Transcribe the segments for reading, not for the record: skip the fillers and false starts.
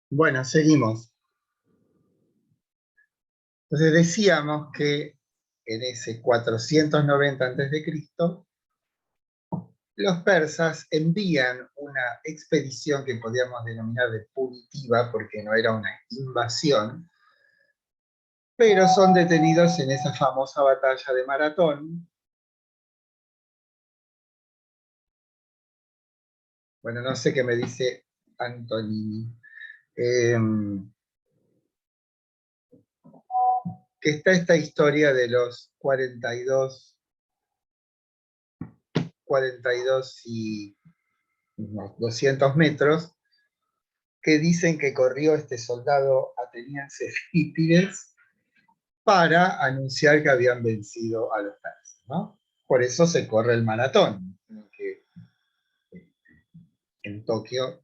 Bueno, seguimos. Entonces decíamos que en ese 490 a.C., los persas envían una expedición que podríamos denominar de punitiva, porque no era una invasión, pero son detenidos en esa famosa batalla de Maratón. Bueno, no sé qué me dice Antonini. Que está esta historia de los 42 y unos 200 metros, que dicen que corrió este soldado ateniense Fípides para anunciar que habían vencido a los persas, ¿no? Por eso se corre el maratón, que en Tokio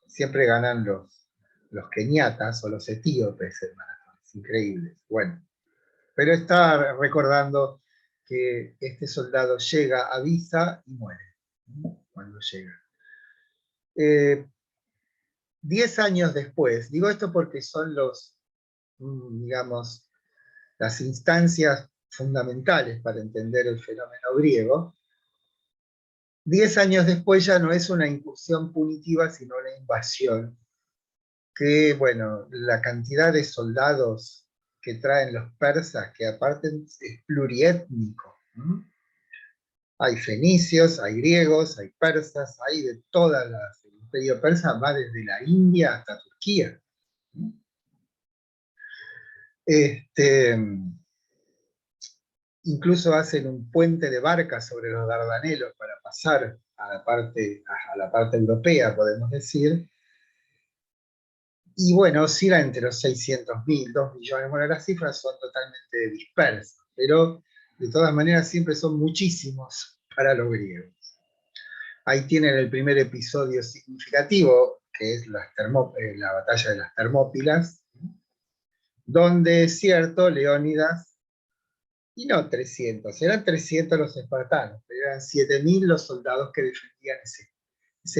siempre ganan los keniatas o los etíopes el maratón. Es increíble. Bueno, pero está recordando que este soldado llega, avisa y muere, ¿no? Cuando llega. 10 años después, digo esto porque son digamos, las instancias fundamentales para entender el fenómeno griego. 10 años después ya no es una incursión punitiva, sino una invasión, que, bueno, la cantidad de soldados que traen los persas, que aparte es pluriétnico, ¿no? Hay fenicios, hay griegos, hay persas, hay de todas las... El imperio persa va desde la India hasta Turquía, ¿no? Incluso hacen un puente de barcas sobre los Dardanelos para pasar a la parte europea, podemos decir. Y bueno, oscila entre los 600.000, 2 millones. Bueno, las cifras son totalmente dispersas, pero de todas maneras siempre son muchísimos para los griegos. Ahí tienen el primer episodio significativo, que es la batalla de las Termópilas, donde es cierto, Leónidas, y no 300, eran 300 los espartanos, pero eran 7.000 los soldados que defendían ese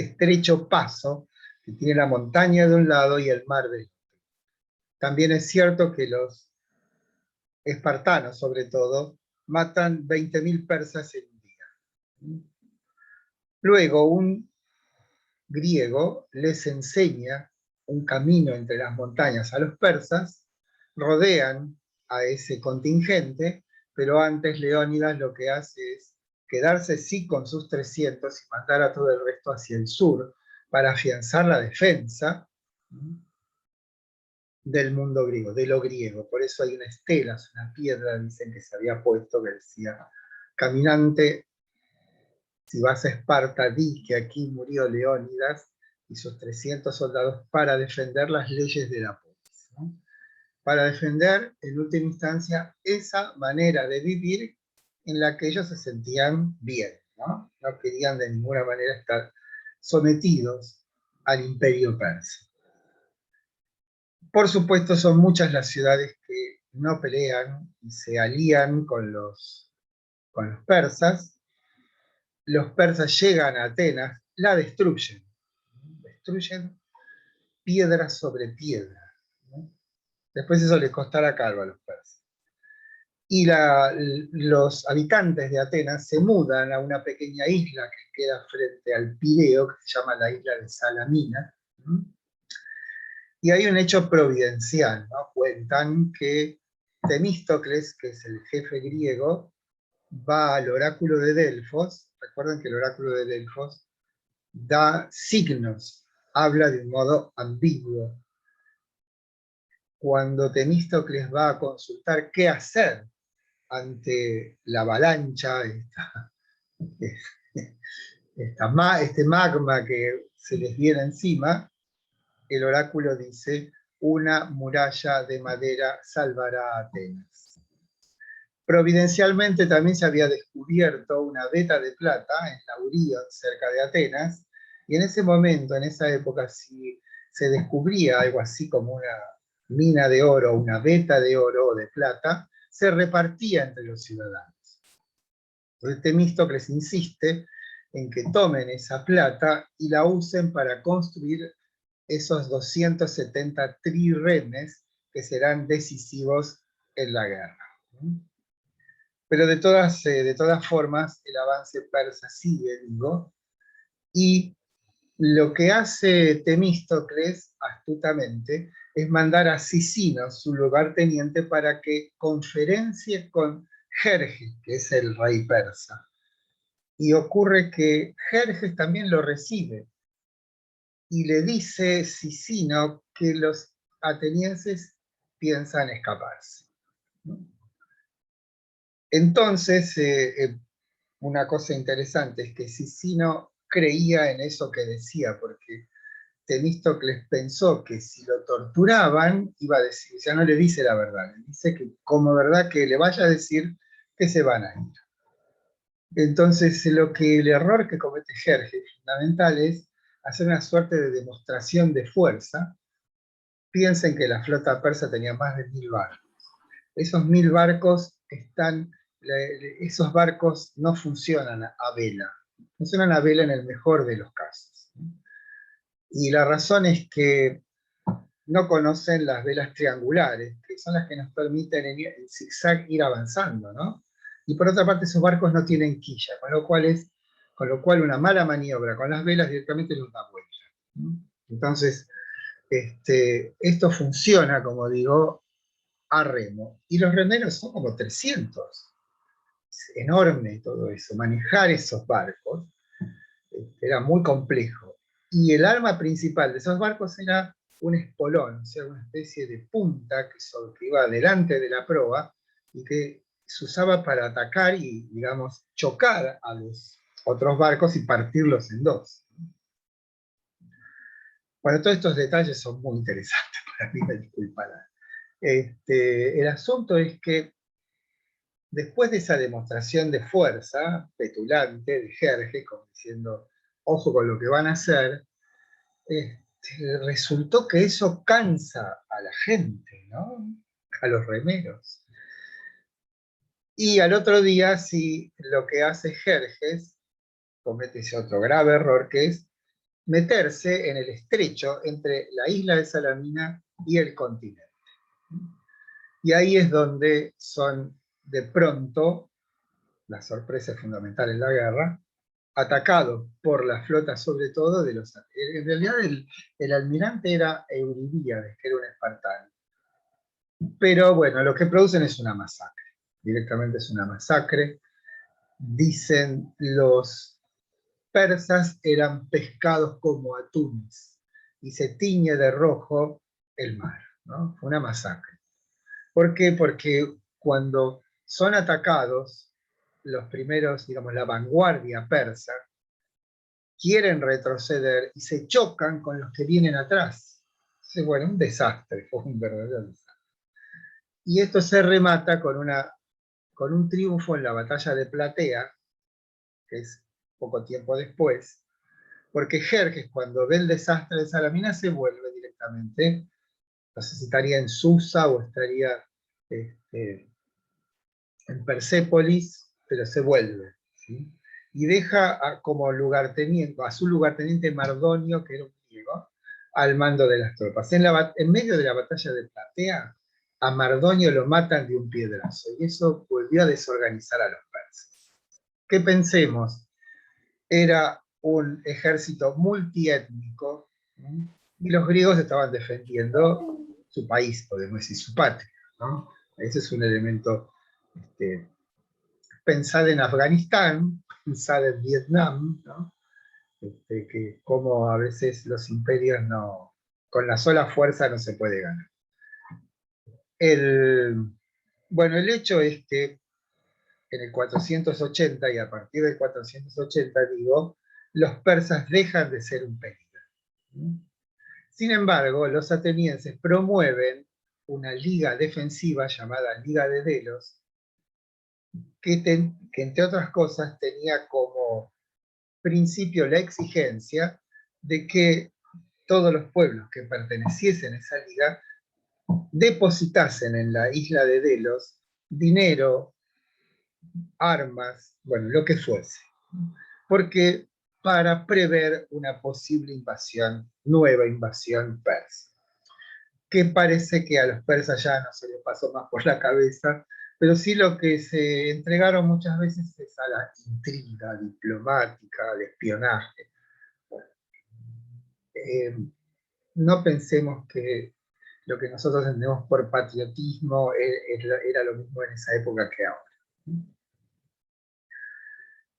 estrecho paso que tiene la montaña de un lado y el mar del otro. También es cierto que los espartanos, sobre todo, matan 20.000 persas en un día. Luego, un griego les enseña un camino entre las montañas a los persas, rodean a ese contingente, pero antes Leónidas lo que hace es quedarse sí con sus 300 y mandar a todo el resto hacia el sur para afianzar la defensa del mundo griego, de lo griego. Por eso hay una estela, una piedra, dicen que se había puesto, que decía: caminante, si vas a Esparta, di que aquí murió Leónidas y sus 300 soldados para defender las leyes de la polis, ¿no? Para defender, en última instancia, esa manera de vivir en la que ellos se sentían bien, ¿no? No querían de ninguna manera estar sometidos al imperio persa. Por supuesto, son muchas las ciudades que no pelean y se alían con los persas. Los persas llegan a Atenas, la destruyen piedra sobre piedra, ¿no? Después eso les costará caro a los persas. Y los habitantes de Atenas se mudan a una pequeña isla que queda frente al Pireo, que se llama la isla de Salamina, ¿no? Y hay un hecho providencial, ¿no? Cuentan que Temístocles, que es el jefe griego, va al oráculo de Delfos. Recuerden que el oráculo de Delfos da signos, habla de un modo ambiguo. Cuando Temístocles va a consultar qué hacer ante la avalancha, este magma que se les viene encima, el oráculo dice: una muralla de madera salvará a Atenas. Providencialmente también se había descubierto una veta de plata en Laurion, cerca de Atenas, y en ese momento, en esa época, si se descubría algo así como una mina de oro, una veta de oro o de plata, se repartía entre los ciudadanos. Entonces Temístocles insiste en que tomen esa plata y la usen para construir esos 270 triremes que serán decisivos en la guerra. Pero de todas formas, el avance persa sigue, digo, y lo que hace Temístocles, astutamente, es mandar a Sicino, su lugarteniente, para que conferencie con Jerjes, que es el rey persa. Y ocurre que Jerjes también lo recibe, y le dice Sicino que los atenienses piensan escaparse. Entonces, una cosa interesante es que Sicino creía en eso que decía, porque Temístocles pensó que si lo torturaban, iba a decir, ya no le dice la verdad, le dice que como verdad que le vaya a decir que se van a ir. Entonces, el error que comete Jerjes fundamental es hacer una suerte de demostración de fuerza. Piensen que la flota persa tenía más de 1000 barcos. Esos 1000 barcos esos barcos no funcionan a vela. Funcionan a vela en el mejor de los casos. Y la razón es que no conocen las velas triangulares, que son las que nos permiten en zigzag ir avanzando, ¿no? Y por otra parte, esos barcos no tienen quilla, con lo cual una mala maniobra con las velas directamente los da vuelta, ¿no? Entonces, esto funciona, como digo, a remo. Y los remeros son como 300. Es enorme todo eso. Manejar esos barcos era muy complejo. Y el arma principal de esos barcos era un espolón, o sea, una especie de punta que iba delante de la proa y que se usaba para atacar y, digamos, chocar a los otros barcos y partirlos en dos. Bueno, todos estos detalles son muy interesantes para mí, me disculparán. El asunto es que después de esa demostración de fuerza petulante de Jerjes, como diciendo, ojo con lo que van a hacer, resultó que eso cansa a la gente, ¿no? A los remeros. Y al otro día, sí, lo que hace Jerjes, comete ese otro grave error, que es meterse en el estrecho entre la isla de Salamina y el continente. Y ahí es donde son, de pronto, la sorpresa fundamental en la guerra, atacado por la flota sobre todo de los... En realidad el almirante era Euribíades, que era un espartano. Pero bueno, lo que producen es una masacre. Directamente es una masacre. Dicen los persas eran pescados como atunes y se tiñe de rojo el mar, ¿no? Fue una masacre. ¿Por qué? Porque cuando son atacados, los primeros, digamos, la vanguardia persa, quieren retroceder y se chocan con los que vienen atrás. Entonces, bueno, un desastre, fue un verdadero desastre. Y esto se remata con un triunfo en la batalla de Platea, que es poco tiempo después, porque Jerjes, cuando ve el desastre de Salamina, se vuelve directamente, no sé si estaría en Susa o estaría en Persépolis, pero se vuelve, ¿sí? Y deja como lugarteniente, a su lugarteniente Mardonio, que era un griego, al mando de las tropas. En medio de la batalla de Platea, a Mardonio lo matan de un piedrazo, y eso volvió a desorganizar a los persas. ¿Qué pensemos? Era un ejército multiétnico, ¿sí? Y los griegos estaban defendiendo su país, podemos decir, su patria, ¿no? Ese es un elemento. Pensad en Afganistán, pensad en Vietnam, ¿no? Que como a veces los imperios no, con la sola fuerza no se puede ganar. Bueno, el hecho es que en el 480 y a partir del 480, digo, los persas dejan de ser un peligro. Sin embargo, los atenienses promueven una liga defensiva llamada Liga de Delos, que entre otras cosas tenía como principio la exigencia de que todos los pueblos que perteneciesen a esa liga depositasen en la isla de Delos dinero, armas, bueno, lo que fuese. Porque para prever una posible invasión, nueva invasión persa, que parece que a los persas ya no se les pasó más por la cabeza, pero sí lo que se entregaron muchas veces es a la intriga diplomática, al espionaje. Eh, no pensemos que lo que nosotros entendemos por patriotismo era lo mismo en esa época que ahora.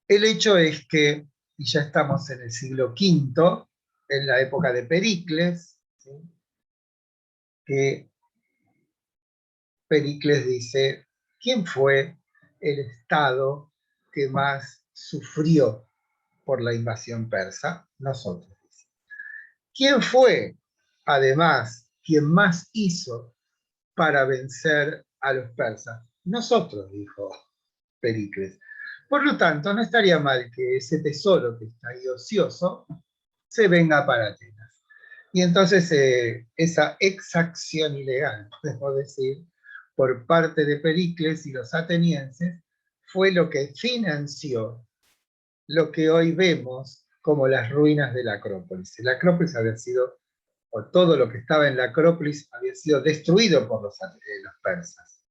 El hecho es que, y ya estamos en el siglo V, en la época de Pericles, ¿sí? Que Pericles dice, ¿quién fue el estado que más sufrió por la invasión persa? Nosotros. ¿Quién fue, además, quien más hizo para vencer a los persas? Nosotros, dijo Pericles. Por lo tanto, no estaría mal que ese tesoro que está ahí ocioso se venga para Atenas. Y entonces esa exacción ilegal, podemos decir, por parte de Pericles y los atenienses, fue lo que financió lo que hoy vemos como las ruinas de la Acrópolis. La Acrópolis había sido, o todo lo que estaba en la Acrópolis había sido destruido por los persas.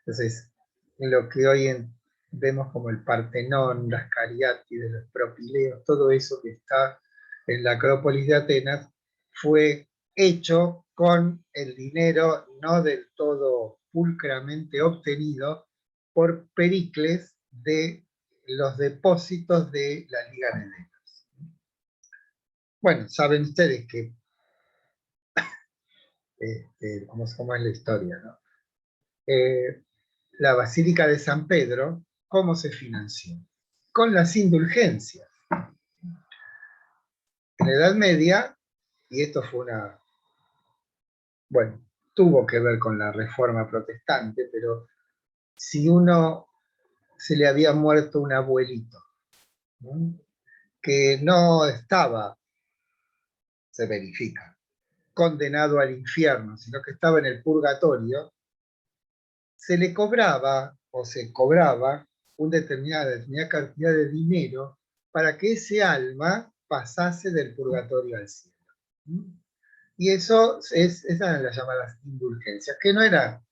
Entonces, en lo que hoy vemos como el Partenón, las Cariátides, los Propileos, todo eso que está en la Acrópolis de Atenas, fue hecho con el dinero no del todo pulcramente obtenido por Pericles de los depósitos de la Liga de Delos. Bueno, saben ustedes que cómo es la historia, ¿no? La Basílica de San Pedro, ¿cómo se financió? Con las indulgencias. En la Edad Media, y esto fue bueno, tuvo que ver con la Reforma Protestante, pero si uno se le había muerto un abuelito, ¿no? Que no estaba, se verifica, condenado al infierno, sino que estaba en el purgatorio, se le cobraba o se cobraba una determinada cantidad de dinero para que ese alma pasase del purgatorio al cielo. Y eso esas las llamadas indulgencias, que no era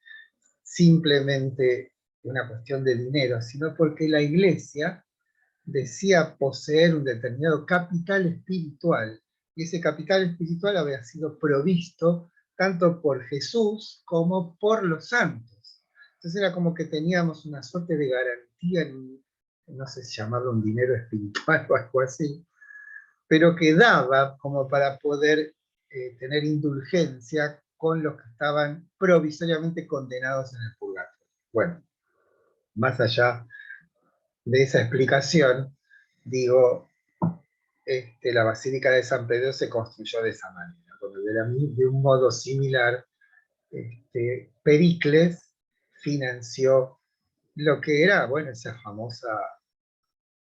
simplemente una cuestión de dinero, sino porque la iglesia decía poseer un determinado capital espiritual, y ese capital espiritual había sido provisto tanto por Jesús como por los santos. Entonces era como que teníamos una suerte de garantía, no sé si llamarlo un dinero espiritual o algo así, pero que daba como para poder tener indulgencia con los que estaban provisoriamente condenados en el purgatorio. Bueno, más allá de esa explicación, digo, la Basílica de San Pedro se construyó de esa manera, de un modo similar, Pericles financió lo que era, bueno,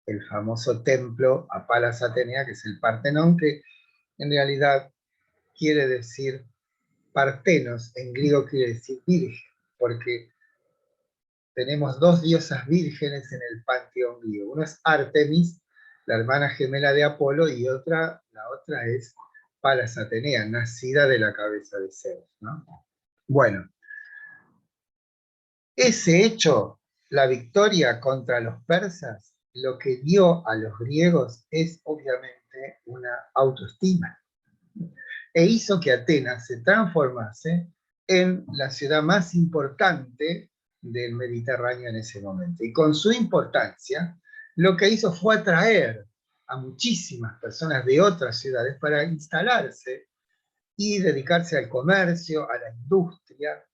el famoso templo a Palas Atenea, que es el Partenón, que en realidad quiere decir partenos, en griego quiere decir virgen, porque tenemos dos diosas vírgenes en el panteón griego. Una es Artemis, la hermana gemela de Apolo, y la otra es Palas Atenea, nacida de la cabeza de Zeus, ¿no? Bueno, ese hecho, la victoria contra los persas, lo que dio a los griegos es obviamente una autoestima, e hizo que Atenas se transformase en la ciudad más importante del Mediterráneo en ese momento. Y con su importancia, lo que hizo fue atraer a muchísimas personas de otras ciudades para instalarse y dedicarse al comercio, a la industria.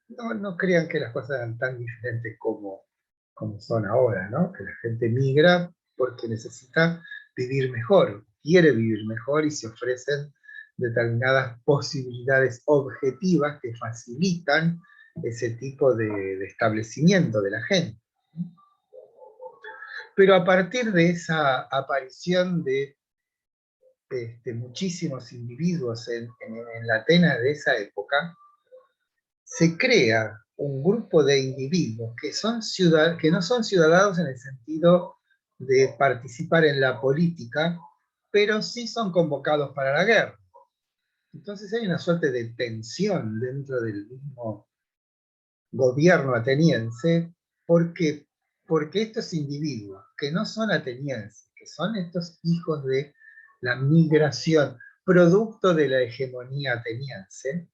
No crean que las cosas eran tan diferentes como son ahora, ¿no? Que la gente migra porque necesita vivir mejor, quiere vivir mejor y se ofrecen determinadas posibilidades objetivas que facilitan ese tipo de establecimiento de la gente. Pero a partir de esa aparición de muchísimos individuos en la Atenas de esa época, se crea un grupo de individuos que no son ciudadanos en el sentido de participar en la política, pero sí son convocados para la guerra. Entonces hay una suerte de tensión dentro del mismo gobierno ateniense. ¿Por qué? Porque estos individuos, que no son atenienses, que son estos hijos de la migración, producto de la hegemonía ateniense,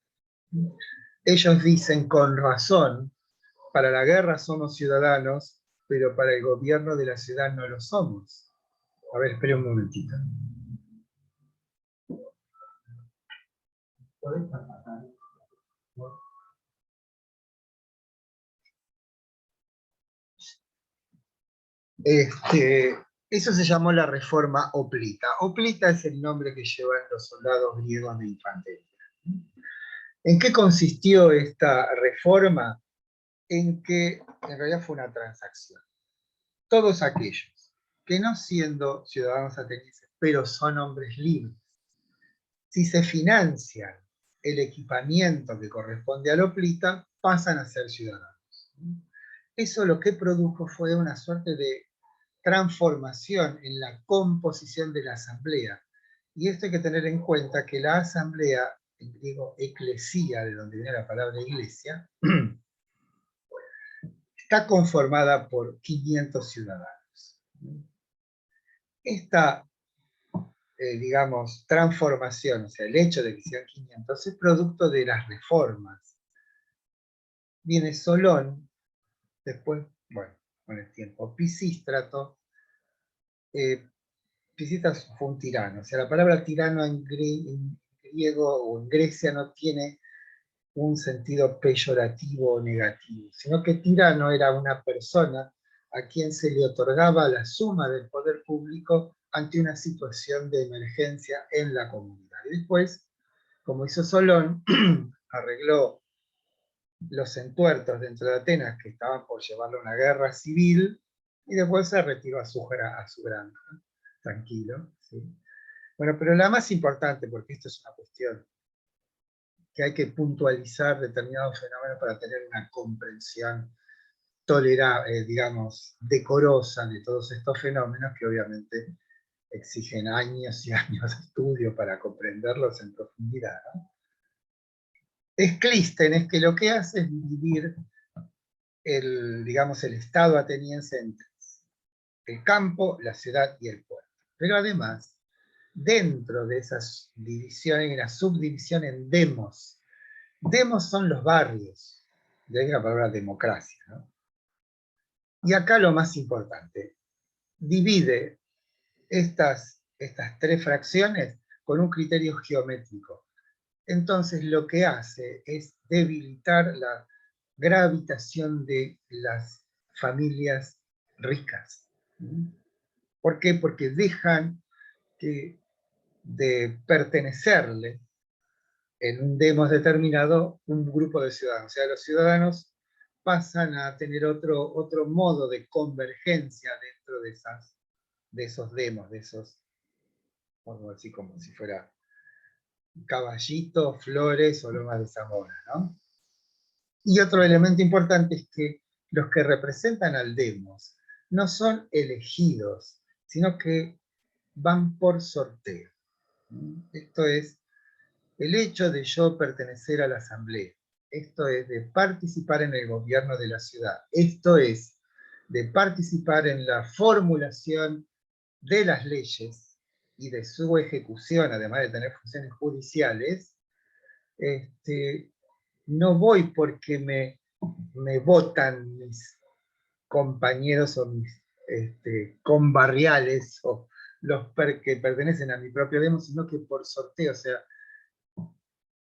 ellos dicen con razón, para la guerra somos ciudadanos, pero para el gobierno de la ciudad no lo somos. A ver, espere un momentito. Eso se llamó la reforma Oplita. Oplita es el nombre que llevan los soldados griegos de infantería. ¿En qué consistió esta reforma? En que en realidad fue una transacción. Todos aquellos que no siendo ciudadanos atenienses, pero son hombres libres, si se financian el equipamiento que corresponde al Oplita, pasan a ser ciudadanos. Eso lo que produjo fue una suerte de transformación en la composición de la asamblea. Y esto hay que tener en cuenta que la asamblea, en griego eclesía, de donde viene la palabra iglesia, está conformada por 500 ciudadanos. Esta, digamos, transformación, o sea, el hecho de que sean 500, es producto de las reformas. Viene Solón, después, bueno, con el tiempo, Pisístrato. Pisístrato fue un tirano, o sea, la palabra tirano en griego o en Grecia no tiene un sentido peyorativo o negativo, sino que tirano era una persona a quien se le otorgaba la suma del poder público ante una situación de emergencia en la comunidad. Y después, como hizo Solón, arregló los entuertos dentro de Atenas que estaban por llevarle a una guerra civil, y después se retiró a su granja, tranquilo. ¿Sí? Bueno, pero la más importante, porque esto es una cuestión que hay que puntualizar determinados fenómenos para tener una comprensión tolerable, digamos, decorosa de todos estos fenómenos que obviamente exigen años y años de estudio para comprenderlos en profundidad, ¿no? Es Clístenes que lo que hace es dividir digamos, el estado ateniense en tres: el campo, la ciudad y el puerto. Pero además, dentro de esas divisiones, hay una subdivisión en demos. Demos son los barrios, de ahí la palabra democracia, ¿no? Y acá lo más importante, divide estas tres fracciones con un criterio geométrico. Entonces lo que hace es debilitar la gravitación de las familias ricas. ¿Por qué? Porque dejan de pertenecerle en un demos determinado un grupo de ciudadanos. O sea, los ciudadanos pasan a tener otro modo de convergencia dentro de esos demos, de esos, vamos a decir, como si fuera Caballito, Flores o Lomas de Zamora, ¿no? Y otro elemento importante es que los que representan al demos no son elegidos, sino que van por sorteo. Esto es el hecho de yo pertenecer a la asamblea. Esto es de participar en el gobierno de la ciudad. Esto es de participar en la formulación de las leyes y de su ejecución, además de tener funciones judiciales. No voy porque me votan mis compañeros o mis conbarriales o los que pertenecen a mi propio demo, sino que por sorteo. O sea,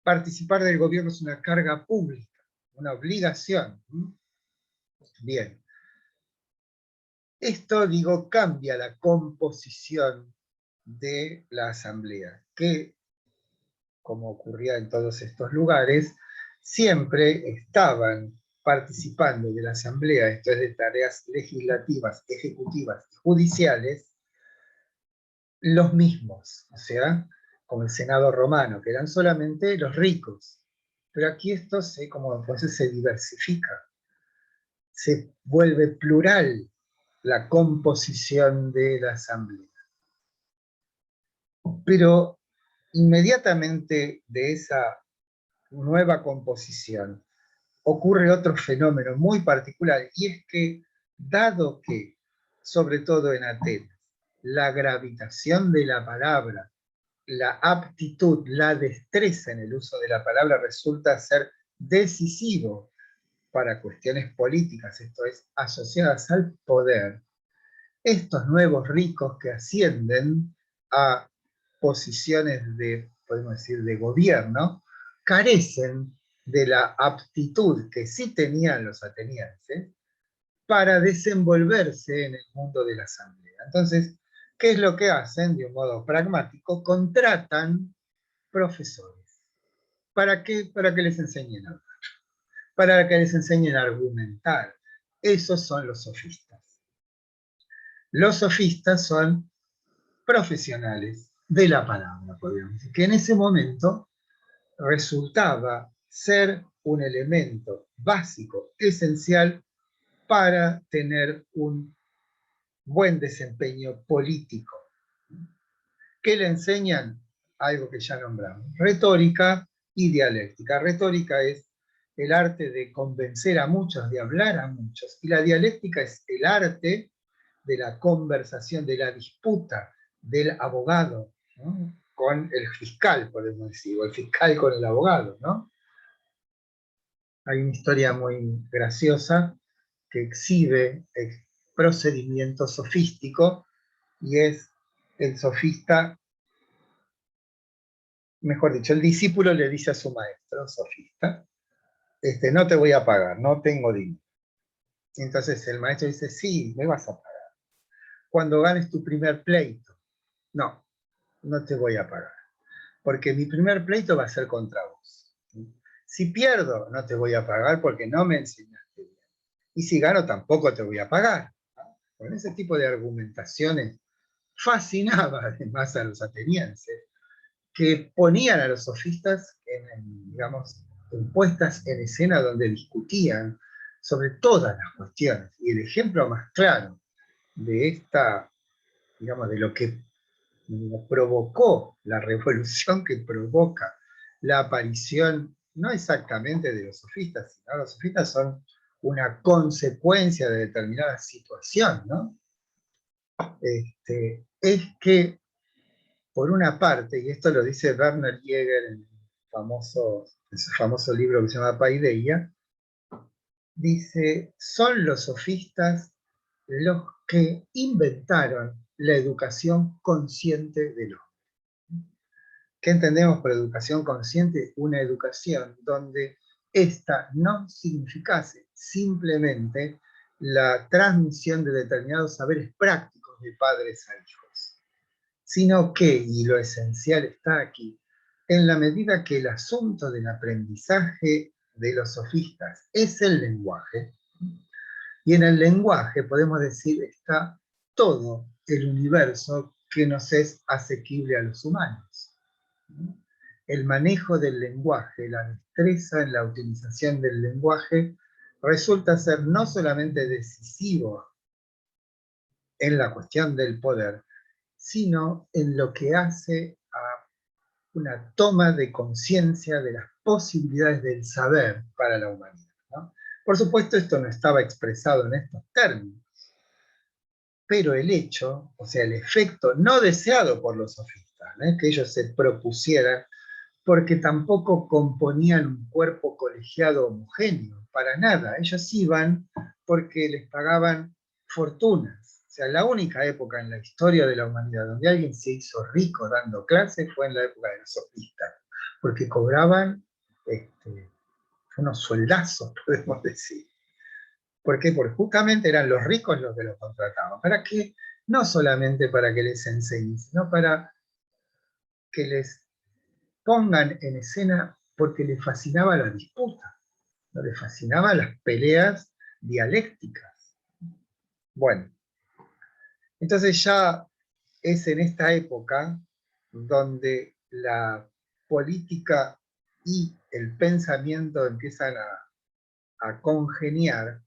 participar del gobierno es una carga pública, una obligación. Bien. Esto, digo, cambia la composición de la asamblea, que, como ocurría en todos estos lugares, siempre estaban participando de la asamblea, esto es de tareas legislativas, ejecutivas y judiciales, los mismos, o sea, como el Senado romano, que eran solamente los ricos. Pero aquí esto como entonces se diversifica, se vuelve plural la composición de la asamblea. Pero inmediatamente de esa nueva composición ocurre otro fenómeno muy particular, y es que, dado que, sobre todo en Atenas, la gravitación de la palabra, la aptitud, la destreza en el uso de la palabra resulta ser decisivo para cuestiones políticas, esto es, asociadas al poder, estos nuevos ricos que ascienden a posiciones de, podemos decir, de gobierno, carecen de la aptitud que sí tenían los atenienses para desenvolverse en el mundo de la asamblea. Entonces, ¿qué es lo que hacen? De un modo pragmático, contratan profesores. ¿Para qué? Para que les enseñen a hablar, para que les enseñen a argumentar. Esos son los sofistas. Los sofistas son profesionales de la palabra, podríamos decir, que en ese momento resultaba ser un elemento básico, esencial, para tener un buen desempeño político. ¿Qué le enseñan? Algo que ya nombramos, retórica y dialéctica. Retórica es el arte de convencer a muchos, de hablar a muchos, y la dialéctica es el arte de la conversación, de la disputa del abogado, ¿no?, con el fiscal, podemos decir, o el fiscal con el abogado, ¿no? Hay una historia muy graciosa que exhibe el procedimiento sofístico, y es el sofista, mejor dicho, el discípulo le dice a su maestro, sofista, no te voy a pagar, no tengo dinero. Y entonces el maestro dice, sí, me vas a pagar cuando ganes tu primer pleito. No, no te voy a pagar, porque mi primer pleito va a ser contra vos. Si pierdo, no te voy a pagar porque no me enseñaste bien. Y si gano, tampoco te voy a pagar. Con ese tipo de argumentaciones fascinaba además a los atenienses, que ponían a los sofistas digamos, en puestas en escena donde discutían sobre todas las cuestiones. Y el ejemplo más claro de esta, digamos, de lo que provocó, la revolución que provoca la aparición, no exactamente de los sofistas, sino los sofistas son una consecuencia de determinada situación, ¿no? Es que, por una parte, y esto lo dice Werner Jäger en su famoso libro que se llama Paideia, dice, son los sofistas los que inventaron la educación consciente del hombre. ¿Qué entendemos por educación consciente? Una educación donde esta no significase simplemente la transmisión de determinados saberes prácticos de padres a hijos, sino que, y lo esencial está aquí, en la medida que el asunto del aprendizaje de los sofistas es el lenguaje, y en el lenguaje, podemos decir, está todo el universo que nos es asequible a los humanos. El manejo del lenguaje, la destreza en la utilización del lenguaje, resulta ser no solamente decisivo en la cuestión del poder, sino en lo que hace a una toma de conciencia de las posibilidades del saber para la humanidad, ¿no? Por supuesto, esto no estaba expresado en estos términos, pero el hecho, o sea, el efecto no deseado por los sofistas, ¿no?, que ellos se propusieran, porque tampoco componían un cuerpo colegiado homogéneo, para nada. Ellos iban porque les pagaban fortunas. O sea, la única época en la historia de la humanidad donde alguien se hizo rico dando clases fue en la época de los sofistas, porque cobraban unos sueldazos, podemos decir. ¿Por qué? Porque justamente eran los ricos los que los contrataban. ¿Para qué? No solamente para que les enseñen, sino para que les pongan en escena, porque les fascinaba la disputa, ¿no? Les fascinaban las peleas dialécticas. Bueno, entonces ya es en esta época donde la política y el pensamiento empiezan a congeniar,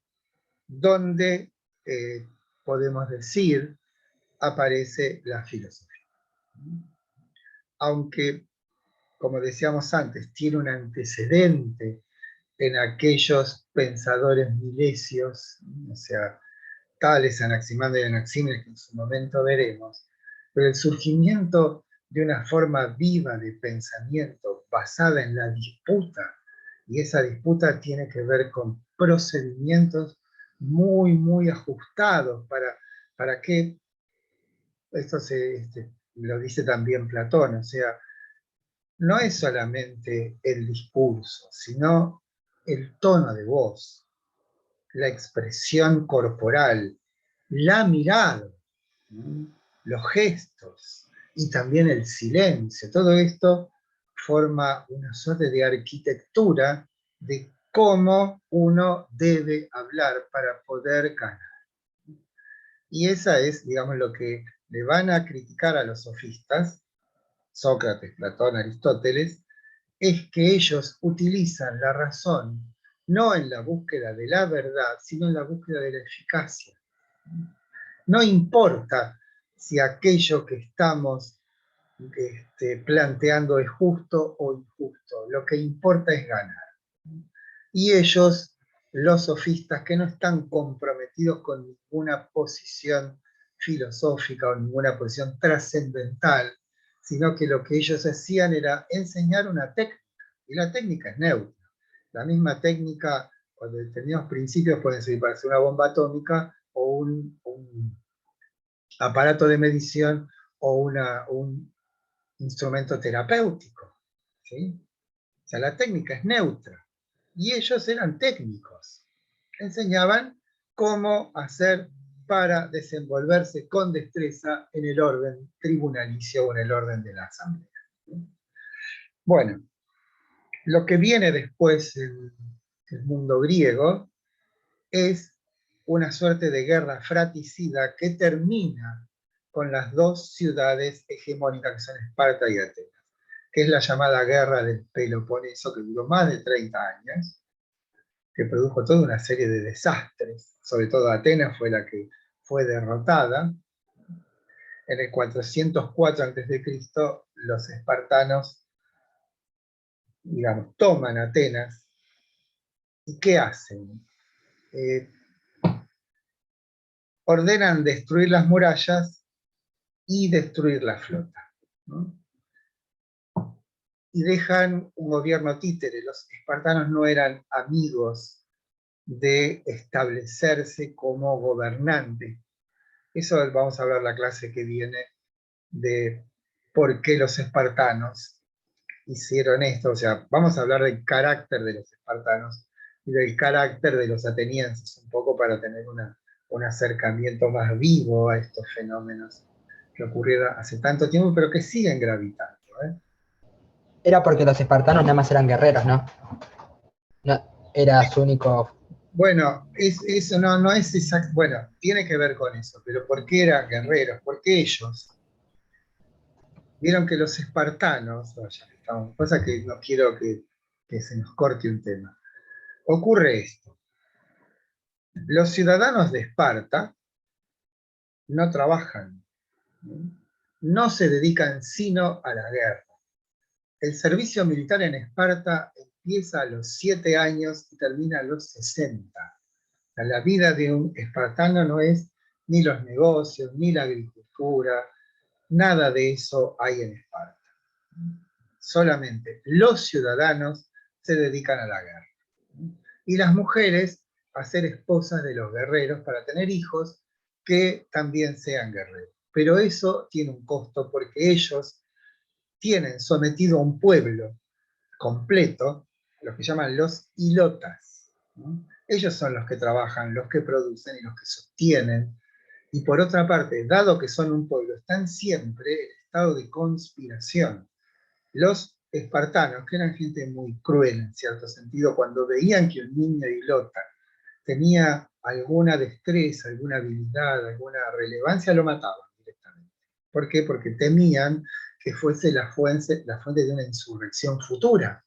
donde podemos decir, aparece la filosofía. Aunque, como decíamos antes, tiene un antecedente en aquellos pensadores milesios, o sea, Tales, Anaximander y Anaxímenes, que en su momento veremos, pero el surgimiento de una forma viva de pensamiento basada en la disputa, y esa disputa tiene que ver con procedimientos muy, muy ajustados para que, lo dice también Platón, o sea, no es solamente el discurso, sino el tono de voz, la expresión corporal, la mirada, los gestos y también el silencio. Todo esto forma una suerte de arquitectura de cómo uno debe hablar para poder ganar. Y esa es, digamos, lo que le van a criticar a los sofistas, Sócrates, Platón, Aristóteles, es que ellos utilizan la razón no en la búsqueda de la verdad, sino en la búsqueda de la eficacia. No importa si aquello que estamos planteando es justo o injusto, lo que importa es ganar. Y ellos, los sofistas, que no están comprometidos con ninguna posición filosófica o ninguna posición trascendental, sino que lo que ellos hacían era enseñar una técnica, y la técnica es neutra. La misma técnica, cuando determinados principios pueden servir para hacer una bomba atómica o un aparato de medición o un instrumento terapéutico. ¿Sí? O sea, la técnica es neutra. Y ellos eran técnicos. Enseñaban cómo hacer para desenvolverse con destreza en el orden tribunalicio o en el orden de la asamblea. Bueno, lo que viene después en el mundo griego es una suerte de guerra fratricida que termina con las dos ciudades hegemónicas que son Esparta y Atenas, que es la llamada Guerra del Peloponeso, que duró más de 30 años, que produjo toda una serie de desastres, sobre todo Atenas fue la que fue derrotada. En el 404 a.C., los espartanos, digamos, toman Atenas, ¿y qué hacen? Ordenan destruir las murallas y destruir la flota, ¿no? Y dejan un gobierno títere. Los espartanos no eran amigos de establecerse como gobernantes. Eso vamos a hablar la clase que viene de por qué los espartanos hicieron esto. O sea, vamos a hablar del carácter de los espartanos y del carácter de los atenienses, un poco para tener un acercamiento más vivo a estos fenómenos que ocurrieron hace tanto tiempo, pero que siguen gravitando. Era porque los espartanos nada más eran guerreros, ¿no? No, era su único... Bueno, eso no es exacto. Bueno, tiene que ver con eso, pero ¿por qué eran guerreros? Porque ellos vieron que los espartanos, cosa que no quiero que se nos corte un tema. Ocurre esto. Los ciudadanos de Esparta no trabajan, no se dedican sino a la guerra. El servicio militar en Esparta empieza a los 7 años y termina a los 60. O sea, la vida de un espartano no es ni los negocios, ni la agricultura, nada de eso hay en Esparta. Solamente los ciudadanos se dedican a la guerra. Y las mujeres a ser esposas de los guerreros para tener hijos que también sean guerreros. Pero eso tiene un costo porque ellos tienen sometido a un pueblo completo, los que llaman los ilotas, ¿no? Ellos son los que trabajan, los que producen y los que sostienen. Y por otra parte, dado que son un pueblo, están siempre en estado de conspiración. Los espartanos, que eran gente muy cruel en cierto sentido, cuando veían que un niño ilota tenía alguna destreza, alguna habilidad, alguna relevancia, lo mataban directamente. ¿Por qué? Porque temían que fuese la fuente de una insurrección futura.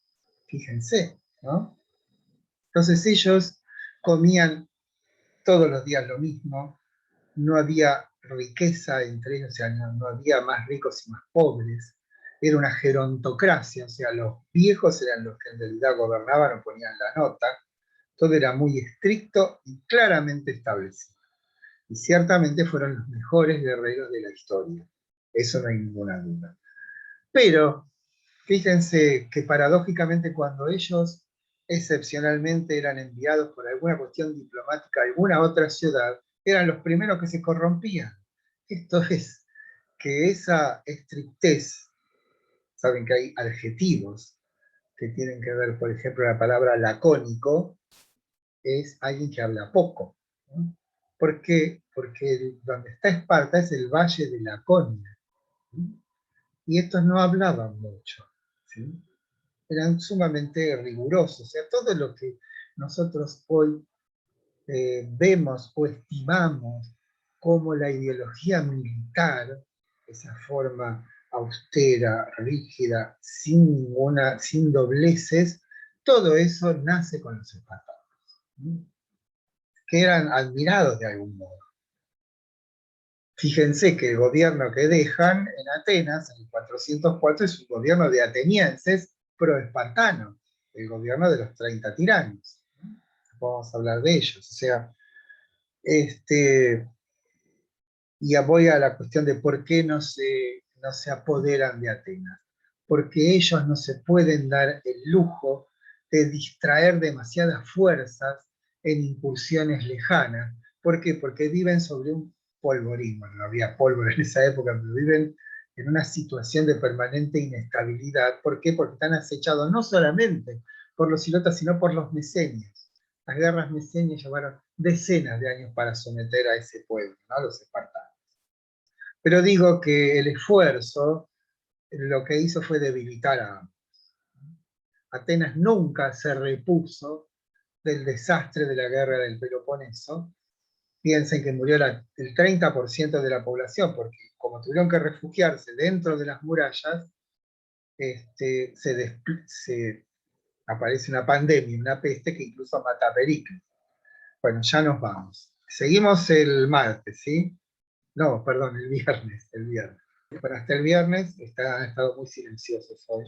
Fíjense, ¿no? Entonces ellos comían todos los días lo mismo, no había riqueza entre ellos, o sea, no había más ricos y más pobres, era una gerontocracia, o sea, los viejos eran los que en realidad gobernaban o ponían la nota, todo era muy estricto y claramente establecido. Y ciertamente fueron los mejores guerreros de la historia, eso no hay ninguna duda. Pero fíjense que paradójicamente cuando ellos excepcionalmente eran enviados por alguna cuestión diplomática a alguna otra ciudad, eran los primeros que se corrompían. Esto es que esa estrictez, saben que hay adjetivos que tienen que ver, por ejemplo, la palabra lacónico, es alguien que habla poco. ¿No? ¿Por qué? Porque donde está Esparta es el valle de Laconia. ¿Sí? Y estos no hablaban mucho. ¿Sí? Eran sumamente rigurosos. O sea, todo lo que nosotros hoy vemos o estimamos como la ideología militar, esa forma austera, rígida, sin dobleces, todo eso nace con los espartanos, ¿sí? Que eran admirados de algún modo. Fíjense que el gobierno que dejan en Atenas, en el 404, es un gobierno de atenienses pro-espartanos, el gobierno de los 30 tiranos. Vamos a hablar de ellos. O sea, y voy a la cuestión de por qué no se apoderan de Atenas. Porque ellos no se pueden dar el lujo de distraer demasiadas fuerzas en incursiones lejanas. ¿Por qué? Porque viven sobre un polvorín. Bueno, no había pólvora en esa época, pero viven en una situación de permanente inestabilidad. ¿Por qué? Porque están acechados no solamente por los ilotas, sino por los mesenios. Las guerras mesenias llevaron decenas de años para someter a ese pueblo, ¿no? A los espartanos. Pero digo que el esfuerzo lo que hizo fue debilitar a ambos. Atenas nunca se repuso del desastre de la guerra del Peloponeso. Piensen que murió el 30% de la población, porque como tuvieron que refugiarse dentro de las murallas, se aparece una pandemia, una peste que incluso mata a Pericles. Bueno, ya nos vamos. Seguimos el martes, ¿sí? No, perdón, el viernes, el viernes. Bueno, hasta el viernes han estado muy silenciosos hoy.